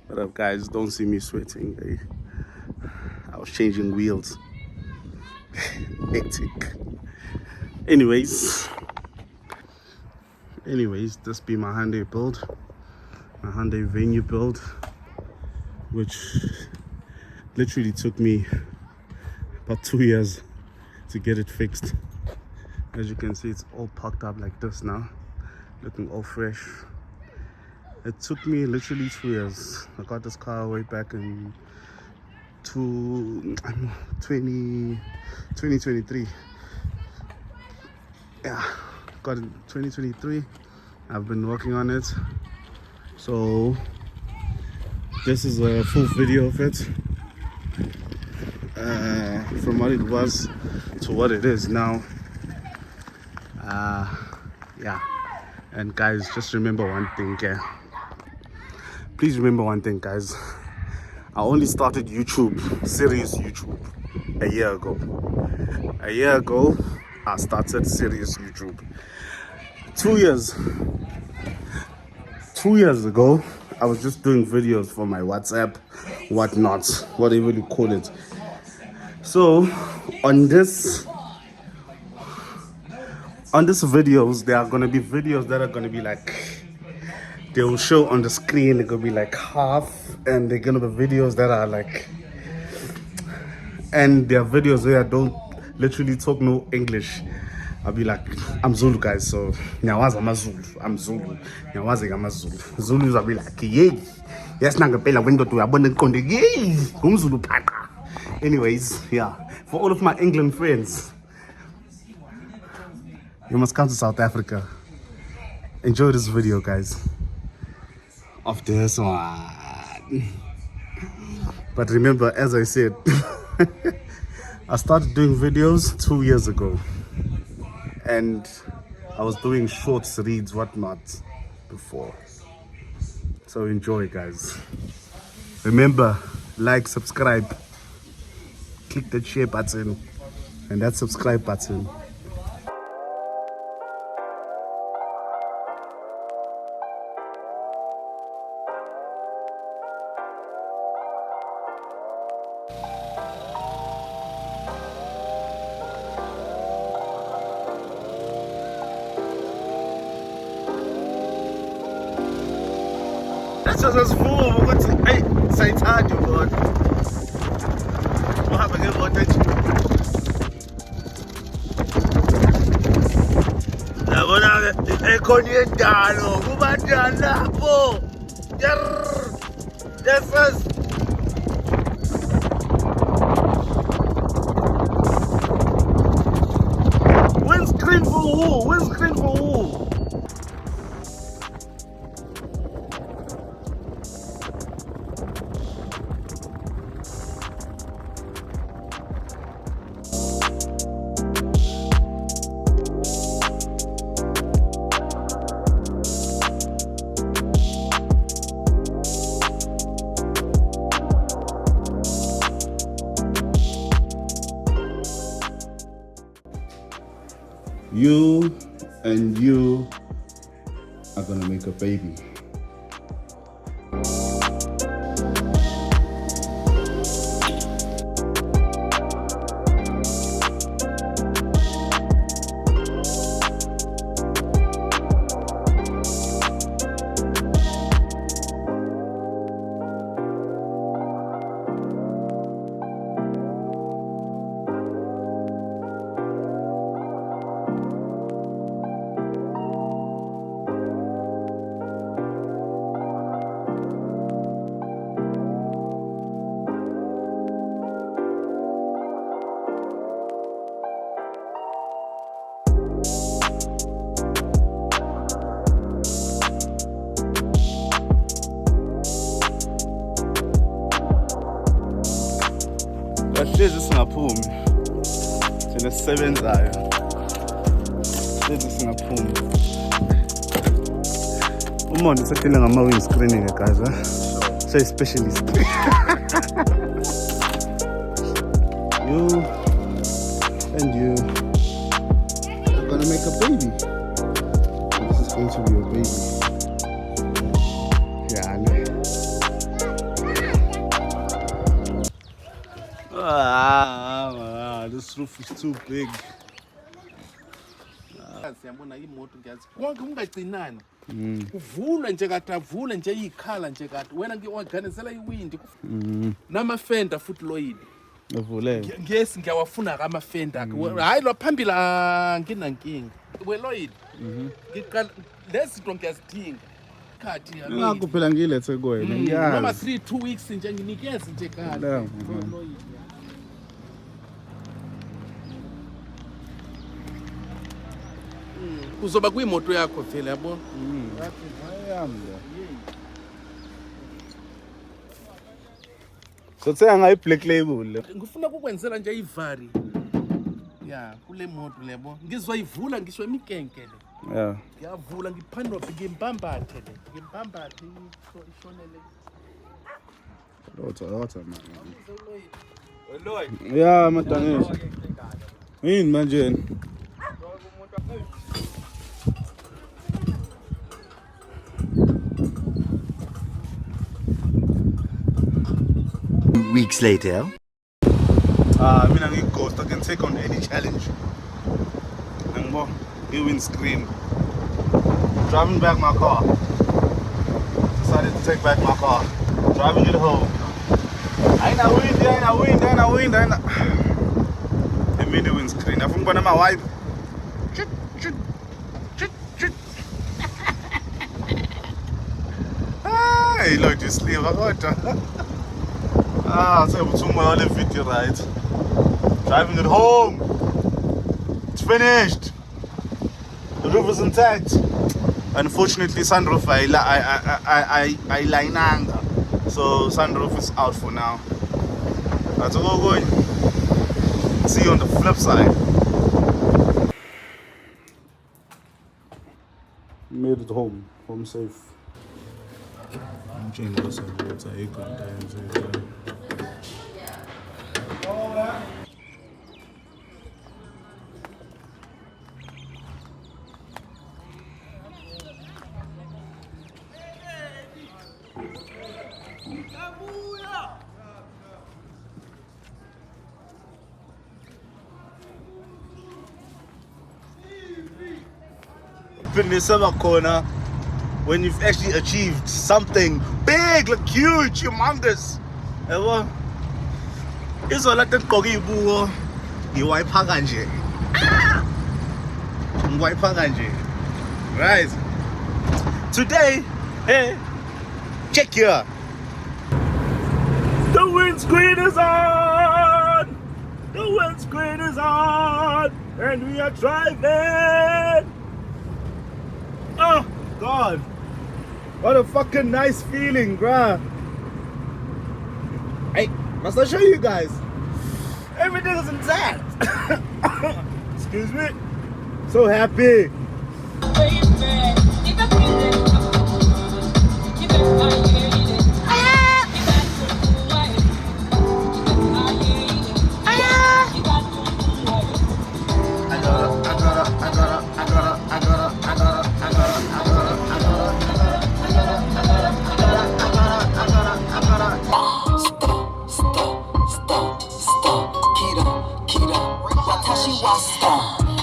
What up, guys? Don't see me sweating. I was changing wheels. Hectic. Anyways, this be my Hyundai build, my Hyundai Venue build, which literally took me about 2 years to get it fixed. As you can see, it's all packed up like this now, looking all fresh. It took me literally 2 years. I got this car way back in 2023. Yeah, got it in 2023. I've been working on it. So this is a full video of it. From what it was to what it is now. Yeah. And guys, just remember one thing, yeah. Please remember one thing, guys. I only started serious YouTube, a year ago. A year ago, I started serious YouTube. 2 years. 2 years ago, I was just doing videos for my WhatsApp, whatnot, whatever you call it. So, on this videos, there are gonna be videos that are gonna be like, they will show on the screen, they're gonna be like half, and they're gonna be videos that are like, and there are videos where I don't literally talk no English. I'll be like, I'm Zulu, guys, so nyawaza mazulu, I'm Zulu, nyawaza amazulu. Zulus will be like, yay, yes, nangapela window to abundant konde, yay, Zulu paka. Anyways, yeah, for all of my England friends, you must come to South Africa. Enjoy this video, guys. Of this one. But remember, as I said, I started doing videos 2 years ago. And I was doing shorts, reads, whatnot before. So enjoy, guys. Remember, like, subscribe. Click that share button and that subscribe button. That's just as full. We're going to say time, you God. What happened about that? Windscreen for who? Windscreen for who? You and you are gonna make a baby. Hlezi singaphumi thina sisebenzayo, hlezi singaphumi. Umonde sephila ngama-windscreen guys, so specialist. You and you are gonna make a baby. This is going to be your baby. Yeah, I know. roof is too big. Siyabona imoto ngiyazi konke ungagcinani uvulwe nje kade avule nje ikhala nje kade wena ngiorganisela iwindi namafenda futhi loyini Uvule. ngiyesi ngiyawafuna kamafenda hayi lo phambili anginankinga weloyini ngiqala lezinto ngiyazidinga khathi Ngakho phela ngilethe kuwena ngiyazi. noma 2 weeks nje nginikeze nje kade loyini. Kuzoba kuyimoto yakho phela yabo. So tsenga i-black label. Ngifuna ukukwenzela nje ivari. Yeah, kule moto lebo. Ngizoyivula ngisho imikenke le. Yeah. Ngiyavula ngiphandwa ngimbambathe le. Ngimbambathe ishonele. Lotha man. Yeah, madangisi. Yini manje? Weeks later. Mina ngi-ghost, I can take on any challenge. Ngibona i-windscreen. Driving back my car. Decided to take back my car. Driving it home. Ayina wind. A mini windscreen. Afuna ukubona ama-wipe. Hey, Lord, you sleep. Kodwa. So it's my only video, right? Driving it home. It's finished. The roof is intact. Unfortunately, sunroof I linanga. So sunroof is out for now. That's all going. See you on the flip side. Made it home safe. I'm changing this water. Corner when you've actually achieved something big, like huge, humongous. Ever? It's all like the kogi buo. You wipe haganje. Right. Today, hey, check here. The windscreen is on. The windscreen is on, and we are driving. Oh God, what a fucking nice feeling, bruh. Hey, must I show you guys? Everything is intact. Excuse me. So happy.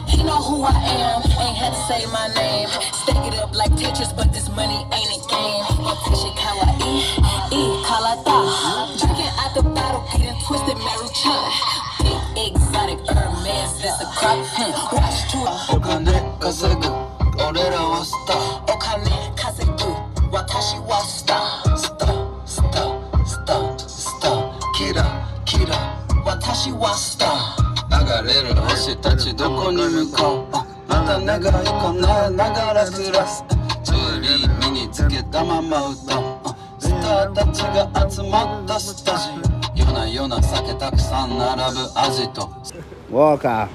He know who I am, ain't had to say my name. Stack it up like Tetris, but this money ain't a game. Watashi kawaii, kalata. Drinking out the bottle, getting twisted, Mary Chan. Big exotic Hermes, that's a crop. Watch to Okane kasegu, orera wa star. Okane kasegu, watashi wa star. Star, kira, watashi wa star. 流れる星たちどこに向かうまた願い叶えながら暮らすジュエリー身につけたまま歌うスターたちが集まったスタジオ夜な夜な酒たくさん並ぶ味と Walker.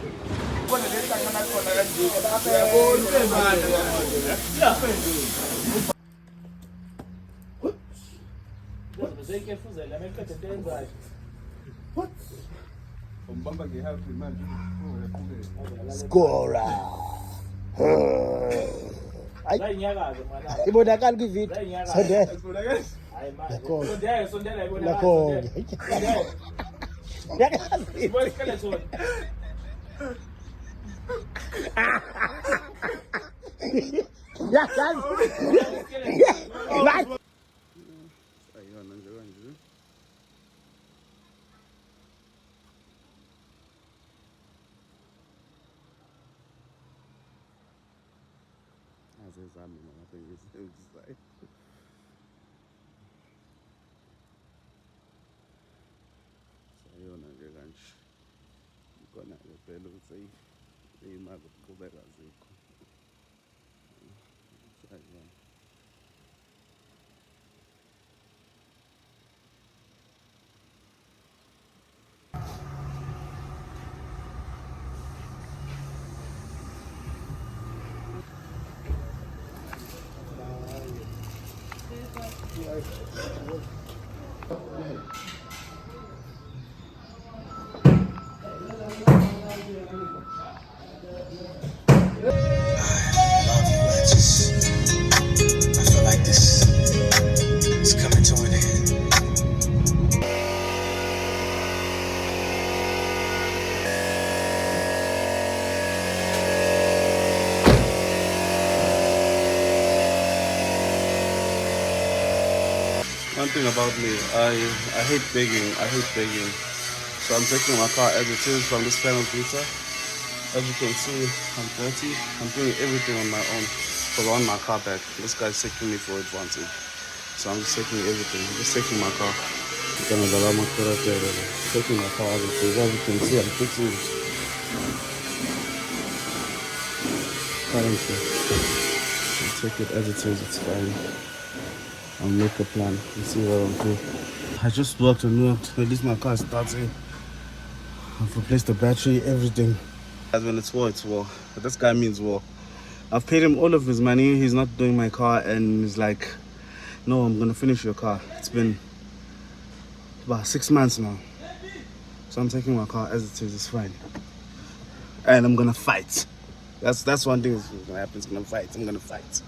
What? Skora. Ibonakala kwivideo. Sondela. Sondela. Ayona nje kanje. Azezami mama bengisebenzisa. Ayona nje kanje. Khona ke phela ukuthi imali ukuqhubeka azikho. Ayona. I feel like this is coming to an end. One thing about me, I hate begging. I hate begging. So I'm taking my car as it is from this panel pizza. As you can see, I'm dirty. I'm doing everything on my own. Because I want my car back. This guy's taking me for advantage. So I'm just taking everything. I'm just taking my car. Taking my car as it is. As you can see, I'm fixing it. Currently, I'll take it as it is. It's fine. I'll make a plan and see what I'll do. I just worked and worked. At least my car is starting. I've replaced the battery, everything. As when it's war, it's war. But this guy means war. I've paid him all of his money. He's not doing my car, and he's like, "No, I'm gonna finish your car." It's been about 6 months now, so I'm taking my car as it is. It's fine, and I'm gonna fight. That's one thing that's gonna happen. It's gonna fight. I'm gonna fight.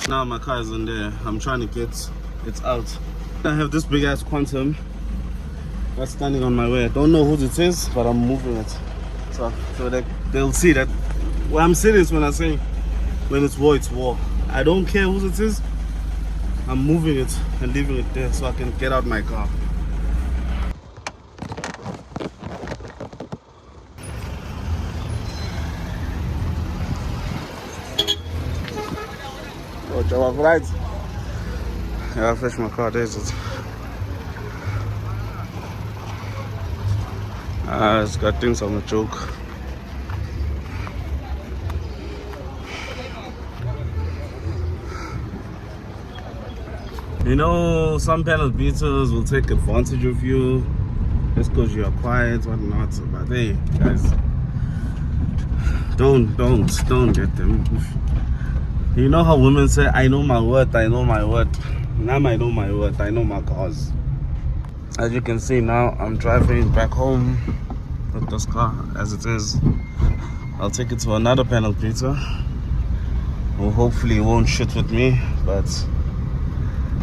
Now my car is in there. I'm trying to get it out. I have this big ass Quantum that's standing on my way. I don't know whose it is, but I'm moving it. So they'll see that. Well, I'm serious when I say when it's war, it's war. I don't care whose it is. I'm moving it and leaving it there so I can get out my car. Oh, job right. Yeah, I fetched my car. There's it. It's got things on the joke. You know, some panel beaters will take advantage of you just because you're quiet, whatnot. But hey, guys, don't get them. You know how women say, "I know my worth, I know my worth." Now I know my worth, I know my cause. As you can see now, I'm driving back home with this car as it is. I'll take it to another panel beater who hopefully won't shit with me, but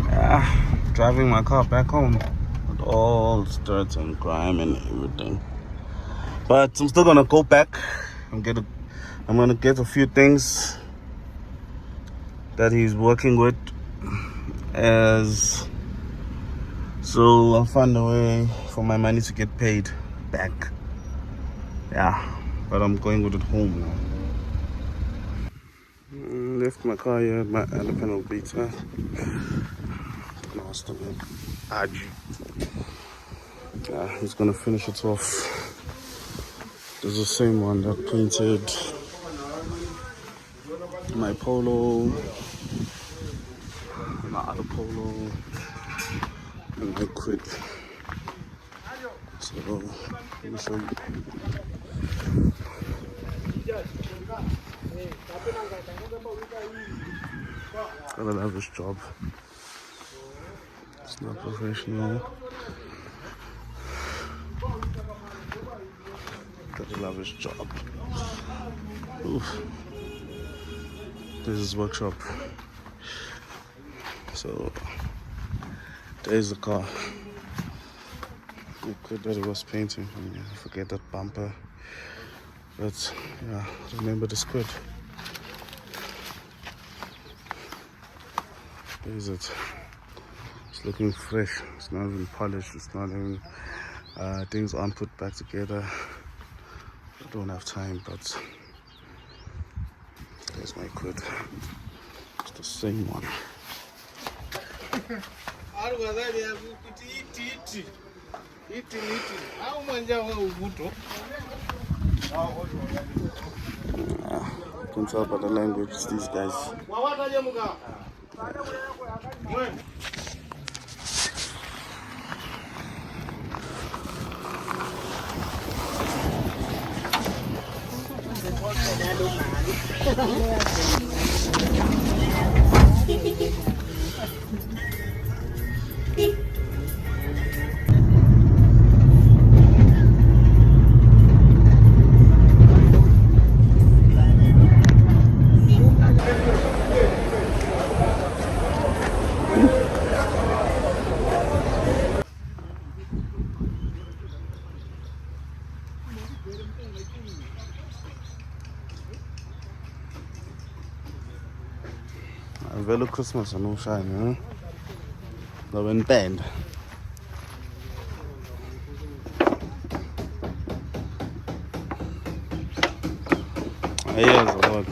yeah, driving my car back home with all the dirt and grime and everything. But I'm still gonna go back and I'm gonna get a few things that he's working with, so I'll find a way for my money to get paid back. Yeah, but I'm going with it home now. Left my car here at my other panel beater. Lost him. Yeah, he's gonna finish it off. This is the same one that printed my Polo, my other Polo, and my Quid. So let me show you. Gotta love this job. It's not professional. Gotta love his job. Oof. This is his workshop. So there's the car. Good that it was painting. Forget that bumper. But yeah, remember the squid. There's it. It's looking fresh. It's not even polished. It's not even things aren't put back together. I don't have time, but there's my quid. It's the same one. I can tell by the language, these guys. Velo Christmas and no shine, huh? The wind band. Here's a lot.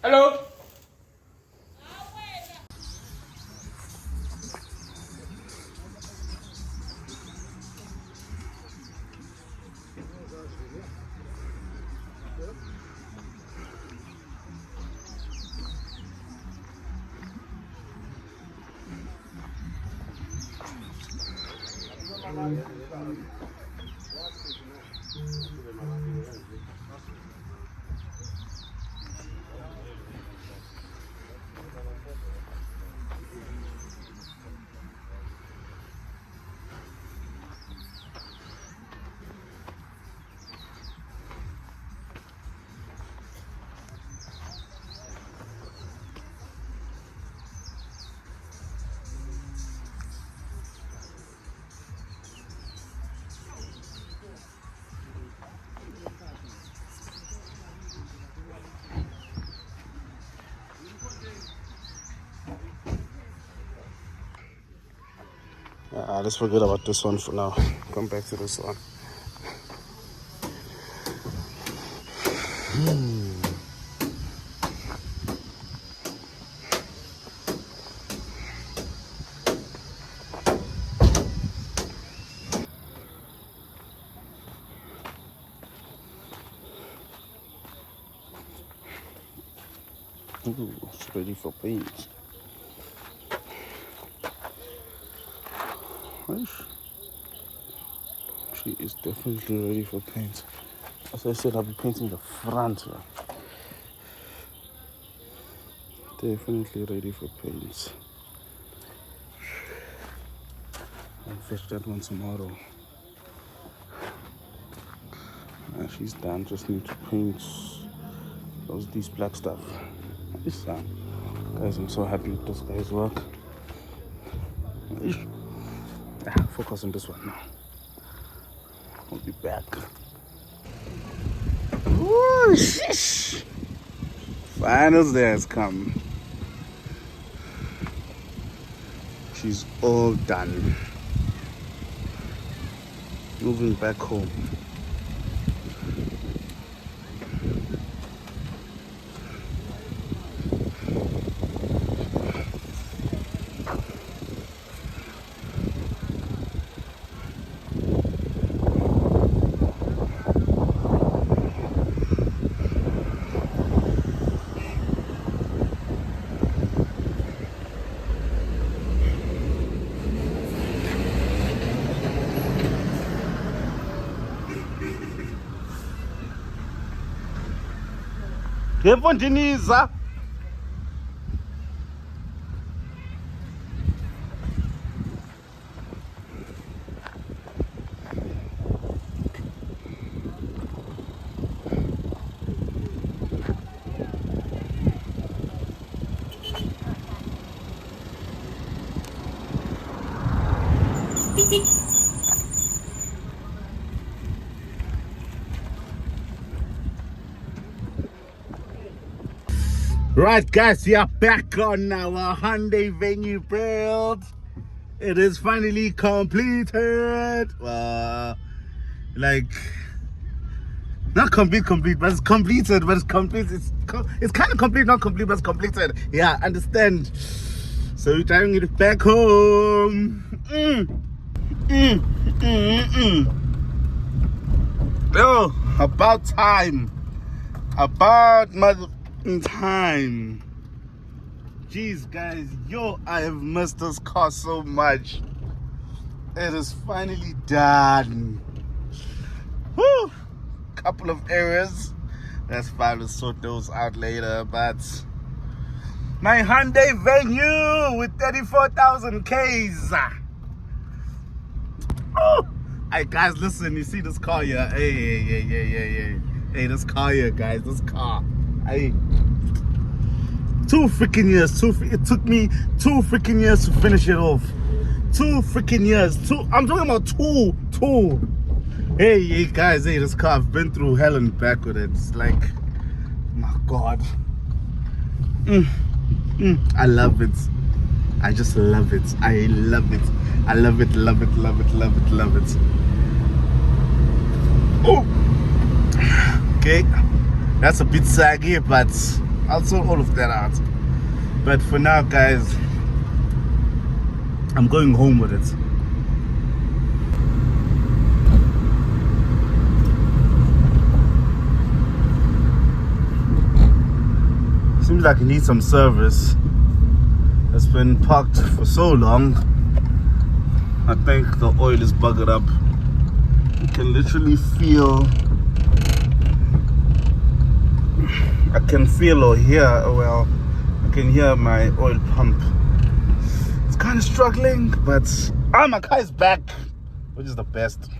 Hello. Let's forget about this one for now. Come back to this one. Ooh, it's ready for paint. She is definitely ready for paint. As I said, I'll be painting the front here. Definitely ready for paint. I'll fetch that one tomorrow. She's done. Just need to paint these black stuff. This guys, I'm so happy with this guy's work. Focus on this one now. I'll be back. Ooh, shish. Finals day has come. She's all done. Moving back home. Ngevondiniza. Right guys, we are back on our Hyundai Venue build. It is finally completed. Like not complete, but it's completed. But it's complete. It's kind of complete, not complete, but it's completed. Yeah, understand. So we're driving it back home. Oh, about time. About mother time. Jeez guys, I have missed this car so much. It is finally done. Woo! Couple of errors. That's fine, we'll sort those out later. But my Hyundai Venue with 34,000 Ks. Oh! Hey guys, listen, you see this car here? Hey, this car here, guys, this car. Hey, 2 freaking years. It took me 2 freaking years to finish it off. 2 freaking years. I'm talking about two. Hey guys, this car, I've been through hell and back with it. It's like, my God. I love it. I just love it. I love it. I love it. Oh, okay. That's a bit saggy, but I'll sort all of that out. But for now, guys, I'm going home with it. Seems like it needs some service. It's been parked for so long. I think the oil is buggered up. You can literally feel, I can feel or hear, well, I can hear my oil pump. It's kind of struggling, but my car is back, which is the best.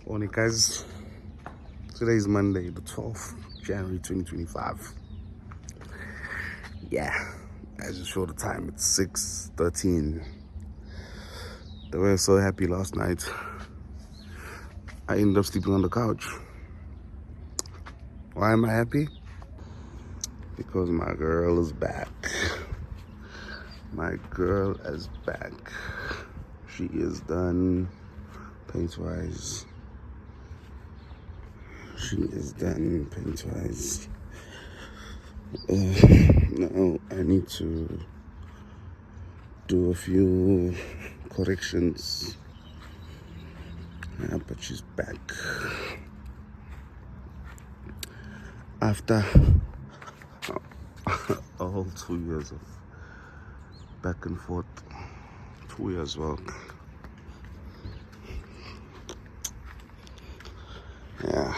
Morning guys, today is Monday the 12th January 2025. Yeah, I just showed the time, it's 6:13. They were so happy last night. I ended up sleeping on the couch. Why am I happy? Because my girl is back. My girl is back. She is done paint-wise. She is done paint-wise. Now I need to do a few corrections. Yeah, but she's back. After a whole 2 years of back and forth. 2 years work. Yeah.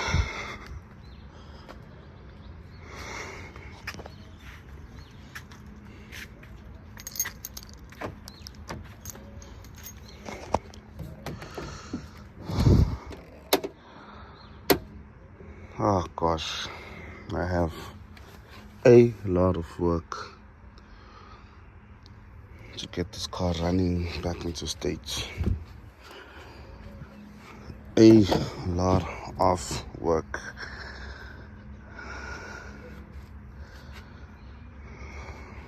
Oh gosh, I have a lot of work to get this car running back into state. A lot of work.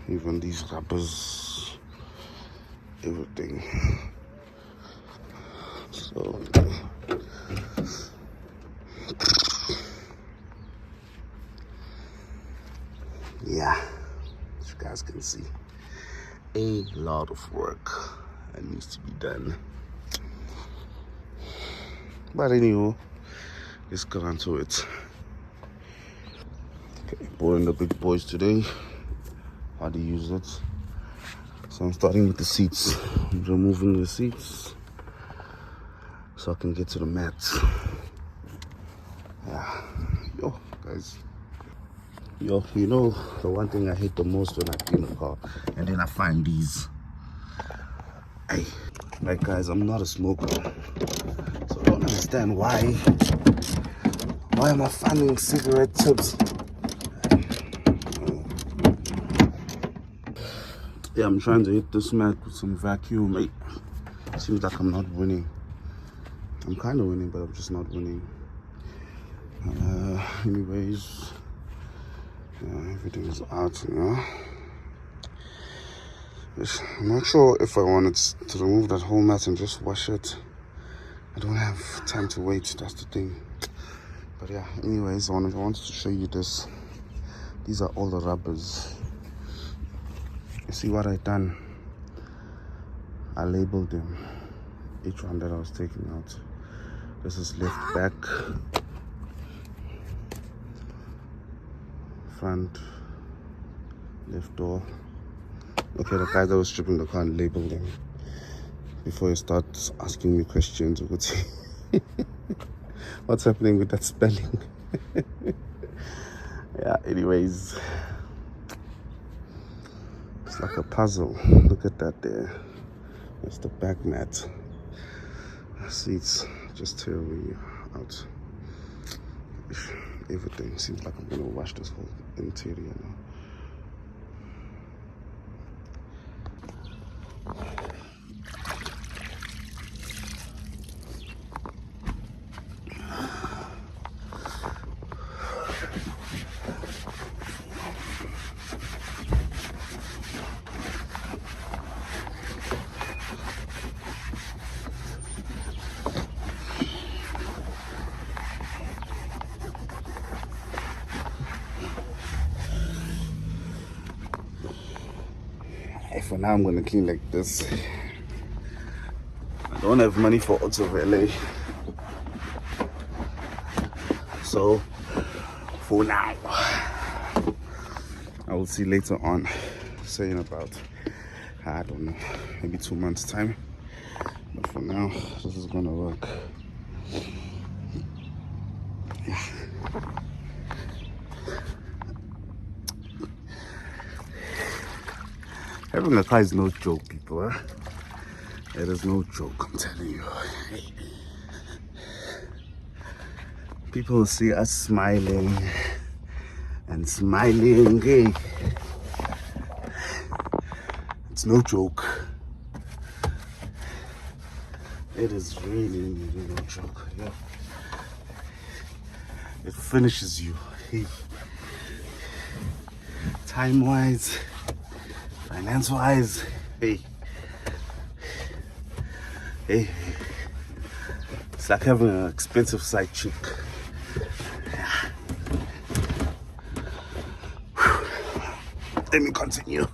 Even these rubbers, everything. So yeah, as you guys can see, a lot of work that needs to be done. But anyway, let's get on to it. Okay, boring the big boys today. How to use it. So I'm starting with the seats. I'm removing the seats so I can get to the mats. Yeah, yo guys. Yo, you know the one thing I hate the most when I clean a car and then I find these. Hey, like guys, I'm not a smoker, so I don't understand why am I finding cigarette tips? Yeah, I'm trying to hit this mat with some vacuum, mate. Seems like I'm not winning. I'm kind of winning, but I'm just not winning. Anyways, yeah, everything's out, you know. I'm not sure if I wanted to remove that whole mat and just wash it. I don't have time to wait, that's the thing. But yeah, anyways, I wanted to show you this. These are all the rubbers. You see what I done? I labeled them. Each one that I was taking out. This is left back, front, left door. Okay, the guy that was stripping the car and labeled them before you start asking me questions. What's happening with that spelling? Yeah, anyways, it's like a puzzle. Look at that there. That's the back mat. Seats just tearing out. Everything seems like I'm gonna wash this whole interior now. For now, I'm gonna clean like this. I don't have money for Auto Valet, so for now, I will see later on. Saying about, I don't know, maybe 2 months time. But for now, this is gonna work. Yeah. Having a car is no joke, people. Huh? It is no joke, I'm telling you. People see us smiling and smiling. Hey, it's no joke. It is really, really no joke. Yeah. it finishes you. Hey. Time-wise, finance-wise, hey. Hey. It's like having an expensive side chick. Let me continue.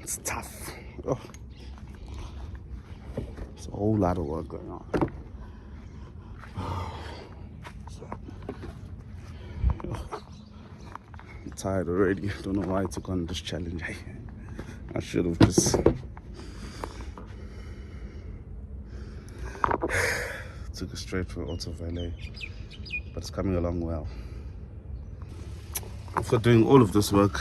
It's tough. Oh. It's a whole lot of work going on. I'm tired already. Don't know why I took on this challenge. I should have just took it straight for auto valet, but it's coming along well. After doing all of this work,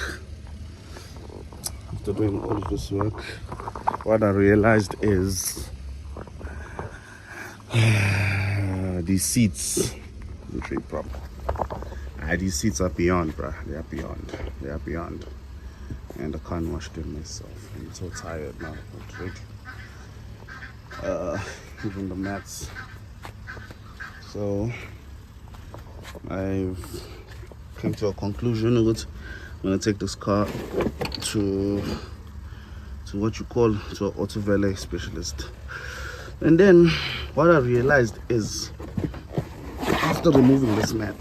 what I realized is these seats, these seats are beyond, bruh. They are beyond. And I can't wash them myself. I'm so tired now. Even the mats. So I've come to a conclusion of it. I'm gonna take this car to what you call to an auto valet specialist. And then what I realized is after removing this mat,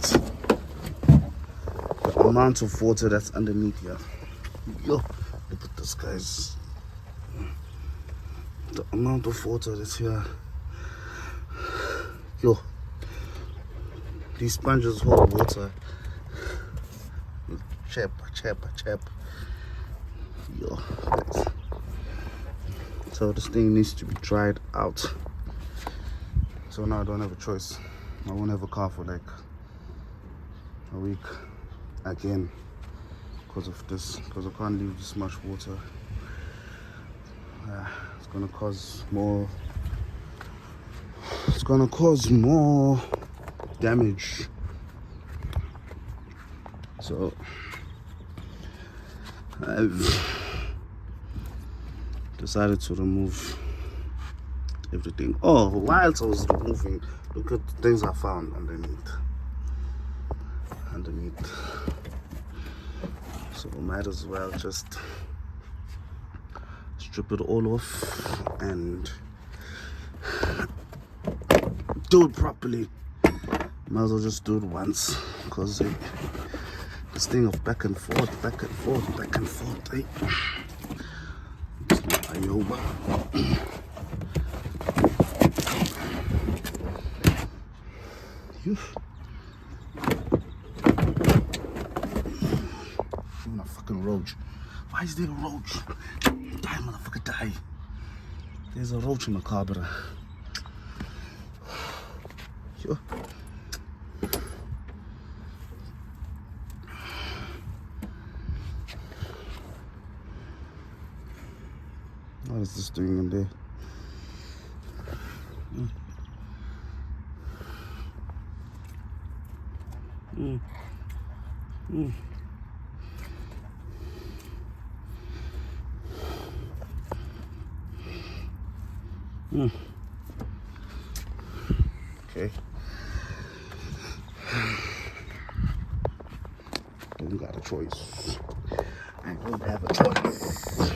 the amount of water that's underneath here. Yo, look at this, guys. The amount of water that's here. Yo, these sponges hold water. Chap. Yo, guys. So this thing needs to be dried out. So now I don't have a choice. I won't have a car for like a week again because of this, because I can't leave this much water. It's gonna cause more damage. So I've decided to remove everything. Oh, whilst I was removing, look at the things I found underneath. So might as well just strip it all off and do it properly. Might as well just do it once, because this thing of back and forth, eh? It's not Iowa. Even a fucking roach. Why is there a roach? Die, motherfucker, die. There's a roach in my car, brother. Yo. What is this doing in there? Okay. Don't got a choice. I don't have a choice.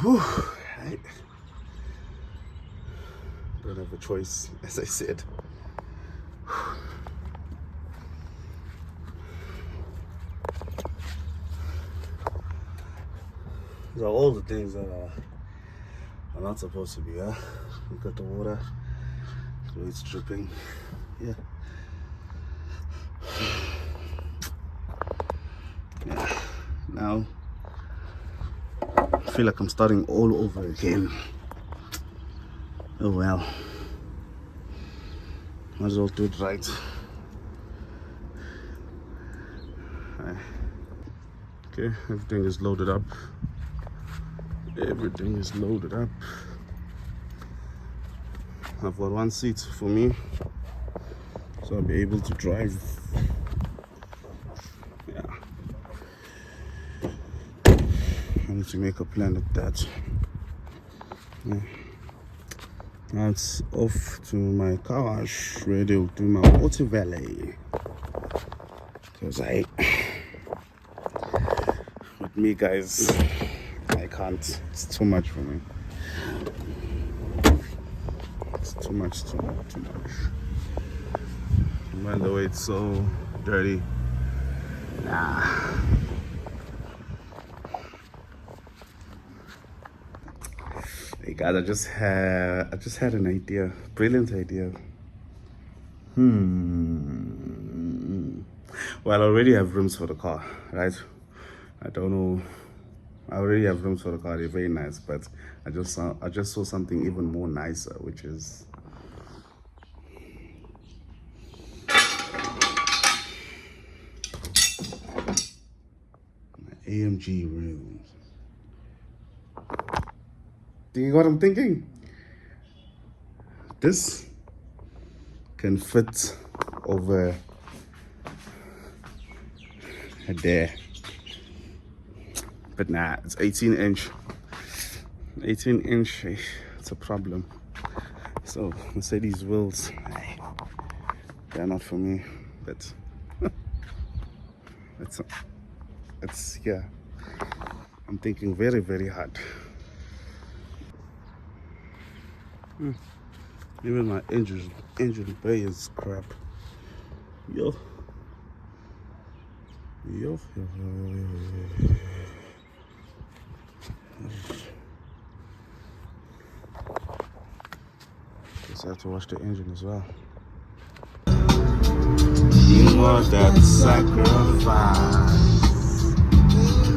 Whew. Right. Don't have a choice, as I said. These are all the things that are not supposed to be, huh? Look at the water, the way it's dripping. Yeah. Yeah. Now I feel like I'm starting all over again. Oh well. Might as well do it right. Okay, everything is loaded up. Everything is loaded up. I've got one seat for me, so I'll be able to drive. Yeah. I need to make a plan at that. Yeah. Now it's off to my car wash, ready to do my water valet. Because with me guys, I can't. It's too much for me. It's too much. And by the way, it's so dirty. Nah. Hey guys, I just had an idea, brilliant idea. Well, I already have rooms for the car, right? I don't know. I already have rooms for the car. They're very nice, but I just saw something even more nicer, which is my AMG rooms. Do you know what I'm thinking? This can fit over there. But nah, it's 18 inch. 18 inch, it's a problem. So Mercedes wheels, they're not for me. But it's yeah. I'm thinking very, very hard. Even my engine bay is crap. Yo. Guess I have to wash the engine as well. You want that sacrifice.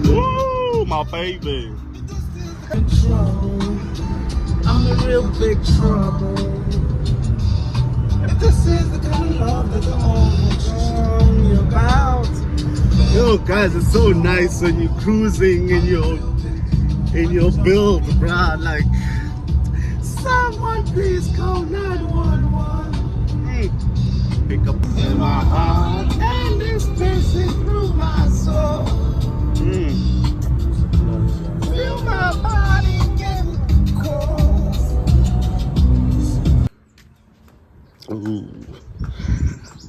Woo, my baby. I'm in real big trouble. If this is the kind of love that the only about. Yo guys, it's so nice when you're cruising in your build, bruh. Like, someone please call 911. Pick up in my heart and it's piercing through my soul. Feel my body getting cold. Ooh.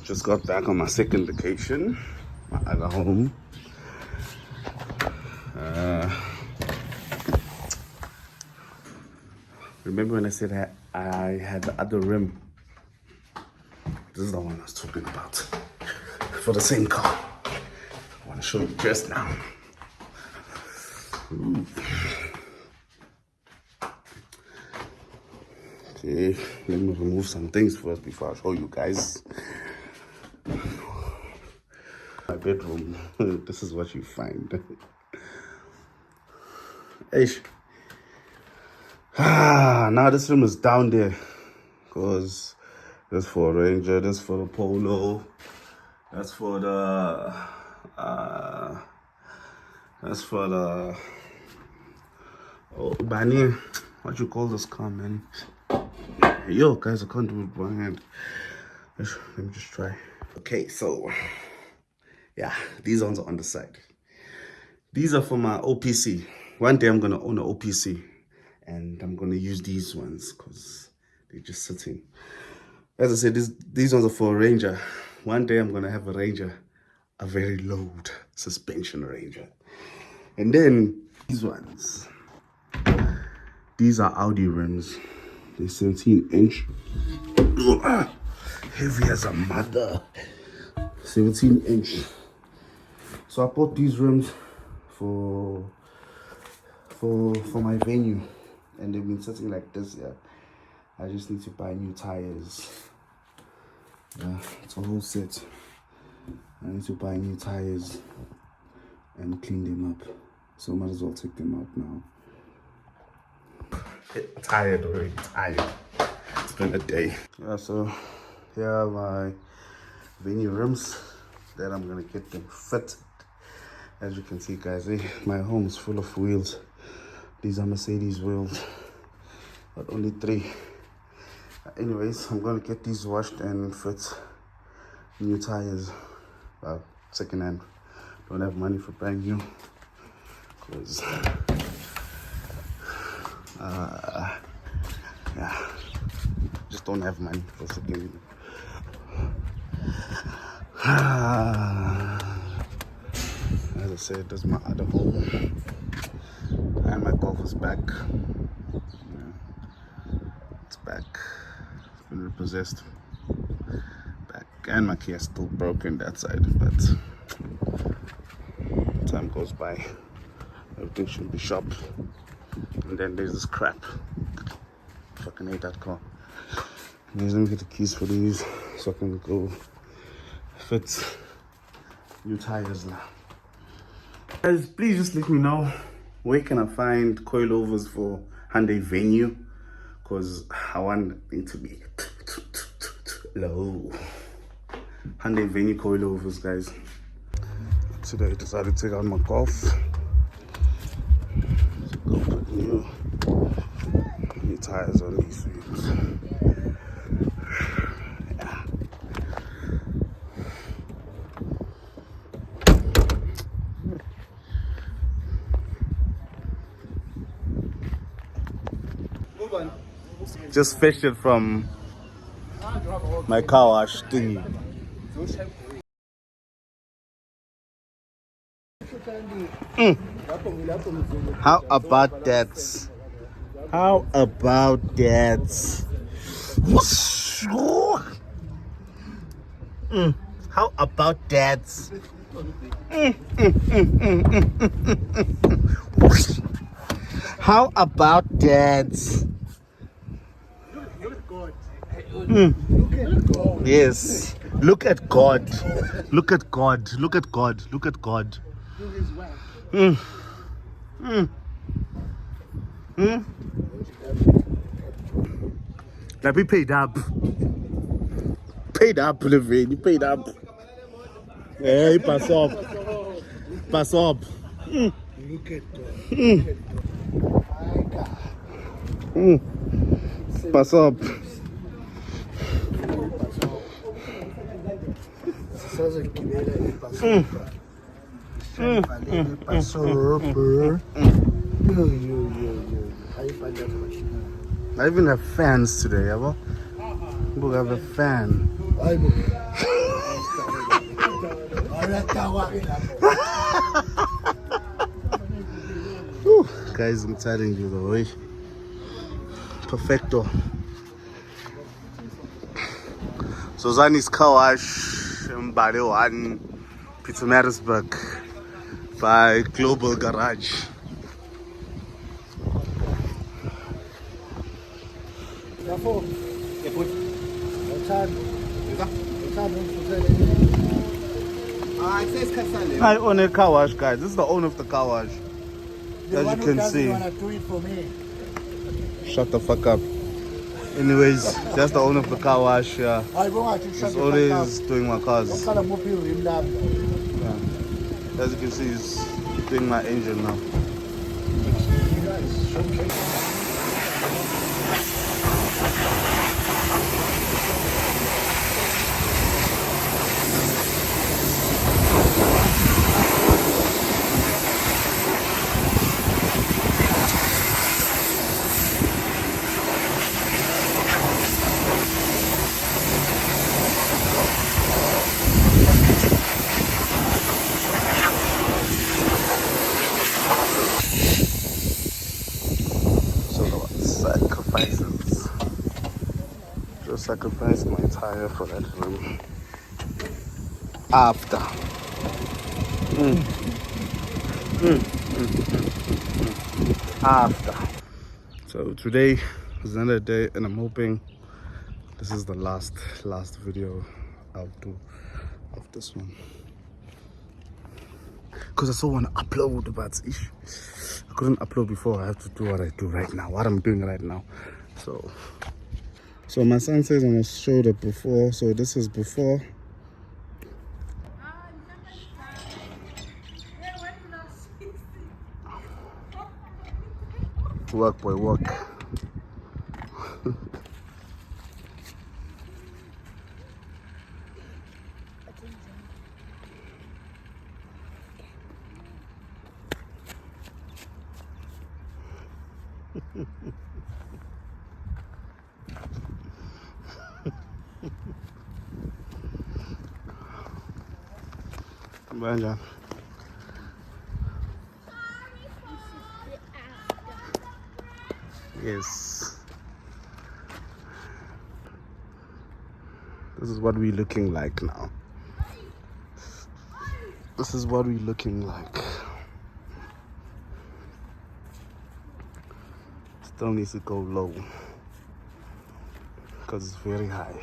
Just just got back on my second vacation, my other home. Remember when I said I had the other rim? This is the one I was talking about. For the same car. I want to show you just now. Ooh. Okay, let me remove some things first before I show you guys. My bedroom. This is what you find. Eish. Now this room is down there. Because that's for a Ranger, that's for the Polo, that's for the oh, Bunny. What you call this car, man? Yo, guys, I can't do it with one hand. Let me just try. Okay, so yeah, these ones are on the side. These are for my OPC. One day I'm gonna own an OPC, and I'm gonna use these ones because they're just sitting. As I said, these ones are for a Ranger. One day I'm gonna have a Ranger, a very low suspension Ranger. And then these ones. These are Audi rims. They're 17-inch. Heavy as a mother. 17-inch. So I bought these rims for my Venue, and they've been sitting like this. Yeah, I just need to buy new tires. Yeah, it's a whole set. I need to buy new tires and clean them up. So I might as well take them out now. Tired already, tired. It's been a day. Yeah, so here are my Venue rims that I'm gonna get them fitted. As you can see, guys, my home is full of wheels. These are Mercedes wheels, but only 3. Anyways, I'm gonna get these washed and fit new tires. Second hand. Don't have money for brand new, cause yeah, just don't have money for second hand. As I said, that's my other home, and my golf is back. Yeah, it's back. It's been repossessed. Back, and my key is still broken that side, but time goes by, everything should be sharp. And then there's this crap. Fucking hate that car. Anyways, let me get the keys for these so I can go fit new tires now. Guys, please just let me know where can I find coilovers for Hyundai Venue, because I want it to be low. Hyundai Venue coilovers, guys. Today I decided to take out my Golf. So go put new tires on these wheels. Yeah. Just fetched it from my car wash thingy. How about that? How about that? How about that? How about that? Yes. Look at God. Look at God. Look at God. Look at God. Like we paid up. Paid up, Levine. You paid up. Hey, pass up. Pass up. Look at God. Pass up. I even have fans today, Yabo. We have a fan. Whew, guys, I'm telling you the way. Perfecto. Zozani's car wash in Balewan, Pietermaritzburg by Global Garage. I own a car wash, guys. This is the owner of the car wash. As you can see. Do it for me. Shut the fuck up. Anyways, that's the owner of the car wash. Yeah. He's always doing my cars. Yeah. As you can see, he's doing my engine now. Sacrifices. Just sacrificed my tire for that rim. After. After. So today is another day, and I'm hoping this is the last video I'll do of this one. Because I still want to upload, but I couldn't upload before. I have to do what I do right now, what I'm doing right now. So my son says I must show the before. So this is before. Work boy, work. Banja. Yes. This is what we're looking like now. This is what we're looking like. Still needs to go low because it's very high.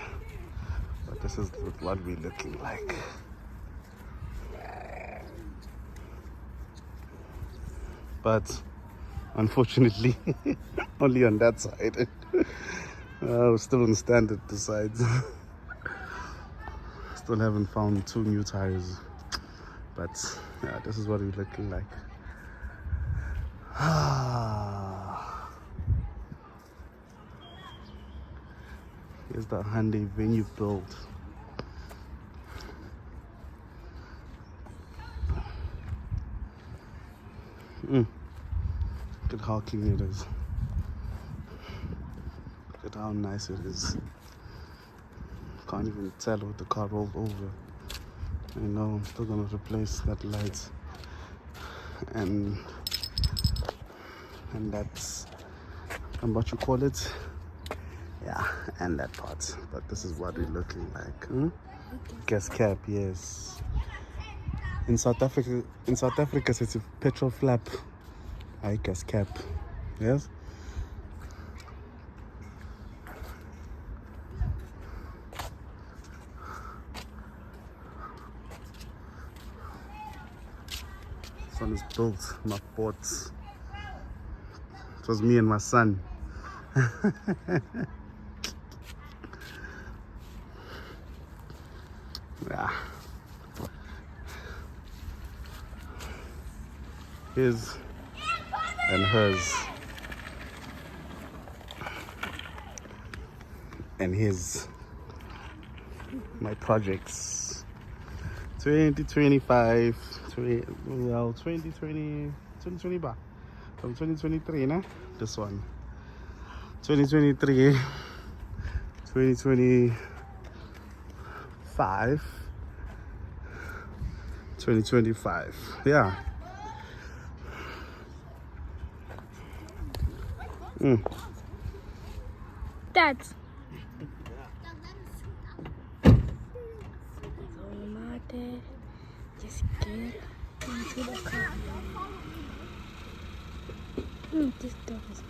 But this is what we're looking like. But unfortunately, only on that side. We're still on standard the sides. Still haven't found 2 new tires. But yeah, this is what we're looking like. Here's the Hyundai Venue build. Look at how clean it is. Look at how nice it is. Can't even tell what the car rolled over. I know I'm still gonna replace that light and that's what you call it. Yeah, and that part. But this is what we're looking like. Gas cap, yes. In South Africa it's a petrol flap. I gas cap. Yes. This one is built, not bought. It was me and my son. Yeah. His and hers and his. My projects 2025 2020 ba from 2023 nah? This one 2023 2025 2025. Yeah. Dad. Just get into the car. This dog is.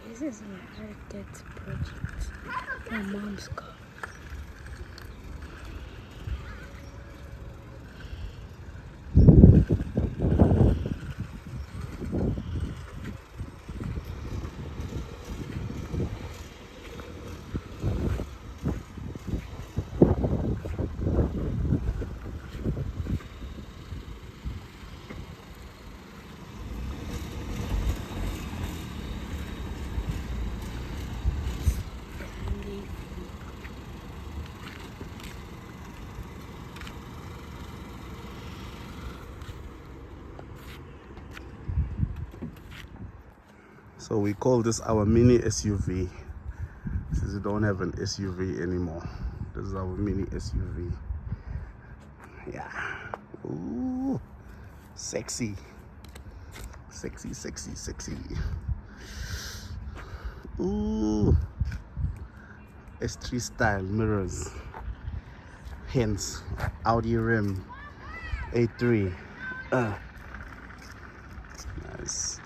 This is my dad's project. My mom's car. So we call this our mini SUV, since we don't have an SUV anymore. This is our mini SUV. Yeah. Ooh, sexy. Sexy, sexy, sexy. Ooh. S3 style mirrors. Hence, Audi rim. A3. Nice.